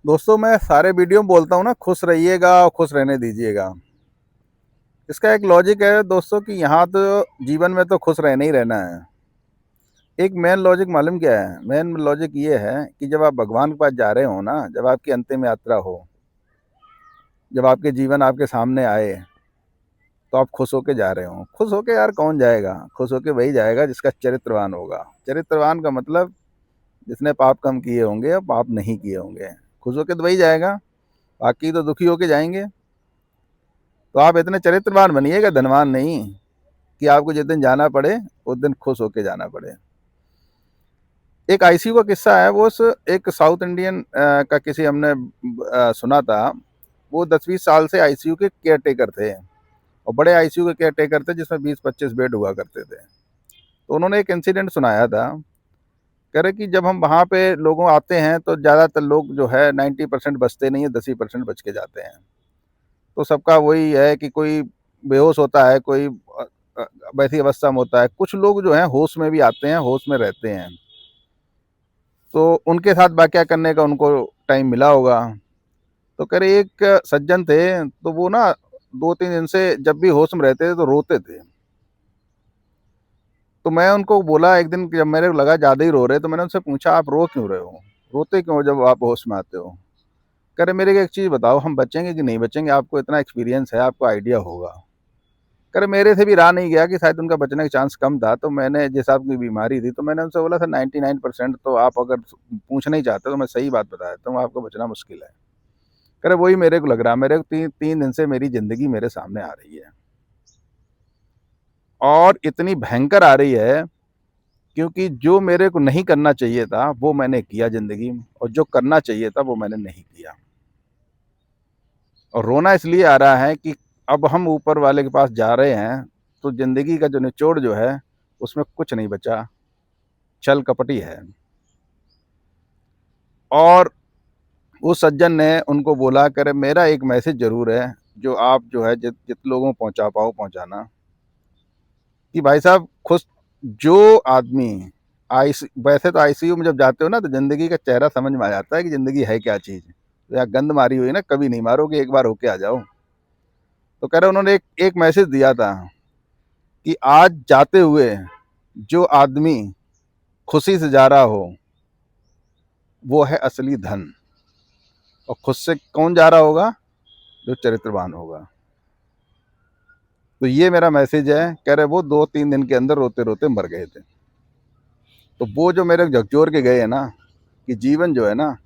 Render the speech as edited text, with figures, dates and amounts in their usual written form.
दोस्तों, मैं सारे वीडियो में बोलता हूँ ना, खुश रहिएगा और खुश रहने दीजिएगा। इसका एक लॉजिक है दोस्तों कि यहाँ तो जीवन में तो खुश रहना ही रहना है। एक मेन लॉजिक मालूम क्या है? मेन लॉजिक ये है कि जब आप भगवान के पास जा रहे हो ना, जब आपकी अंतिम यात्रा हो, जब आपके जीवन आपके सामने आए, तो आप खुश होके जा रहे हो। खुश होके यार कौन जाएगा? खुश होके वही जाएगा जिसका चरित्रवान होगा। चरित्रवान का मतलब जिसने पाप कम किए होंगे या पाप नहीं किए होंगे। खुश होके तो वही जाएगा, बाकी तो दुखी होके जाएंगे। तो आप इतने चरित्रवान बनिएगा, धनवान नहीं, कि आपको जिस दिन जाना पड़े उस दिन खुश होके जाना पड़े। एक आईसीयू का किस्सा है। वो एक साउथ इंडियन का किसी हमने सुना था। वो 10-20 साल से आईसीयू के केयर टेकर थे, और बड़े आईसीयू के केयर टेकर थे जिसमें 20-25 बेड हुआ करते थे। तो उन्होंने एक इंसिडेंट सुनाया था। कह रहे कि जब हम वहाँ पे लोगों आते हैं तो ज़्यादातर लोग जो है 90% बचते नहीं है, 10% बच के जाते हैं। तो सबका वही है कि कोई बेहोश होता है, कोई वैसी अवस्था में होता है। कुछ लोग जो हैं होश में भी आते हैं, होश में रहते हैं। तो उनके साथ वाकया करने का उनको टाइम मिला होगा। तो कह रहे एक सज्जन थे, तो वो ना 2-3 दिन से जब भी होश में रहते थे तो रोते थे। तो मैं उनको बोला एक दिन, जब मेरे को लगा ज़्यादा ही रो रहे, तो मैंने उनसे पूछा, आप रो क्यों रहे हो? रोते क्यों हो जब आप होश में आते हो? कह रहे मेरे को एक चीज़ बताओ, हम बचेंगे कि नहीं बचेंगे? आपको इतना एक्सपीरियंस है, आपको आइडिया होगा। कह रहे मेरे से भी रहा नहीं गया कि शायद उनका बचने का चांस कम था। तो मैंने, जिस आपकी बीमारी थी, तो मैंने उनसे बोला था 99% तो आप अगर पूछना ही चाहते हो तो मैं सही बात बता देता हूँ, आपको बचना मुश्किल है। कह रहे वही मेरे को लग रहा है, मेरे को 3 दिन से मेरी ज़िंदगी मेरे सामने आ रही है, और इतनी भयंकर आ रही है क्योंकि जो मेरे को नहीं करना चाहिए था वो मैंने किया ज़िंदगी में, और जो करना चाहिए था वो मैंने नहीं किया। और रोना इसलिए आ रहा है कि अब हम ऊपर वाले के पास जा रहे हैं, तो ज़िंदगी का जो निचोड़ जो है उसमें कुछ नहीं बचा, छल कपटी है। और उस सज्जन ने उनको बोला, करे मेरा एक मैसेज ज़रूर है जो आप जो है जित लोगों को पहुंचा पाओ पहुंचाना, कि भाई साहब खुश जो आदमी वैसे तो आईसीयू में जब जाते हो ना, तो ज़िंदगी का चेहरा समझ में आ जाता है कि ज़िंदगी है क्या चीज़। तो या गंद मारी हुई ना, कभी नहीं मारोगे, एक बार होके आ जाओ। तो कह रहे उन्होंने एक मैसेज दिया था कि आज जाते हुए जो आदमी खुशी से जा रहा हो वो है असली धन, और खुद से कौन जा रहा होगा? जो चरित्रवान होगा। तो ये मेरा मैसेज है। कह रहे वो 2-3 दिन के अंदर रोते रोते मर गए थे। तो वो जो मेरे झकझोर के गए हैं ना, कि जीवन जो है ना,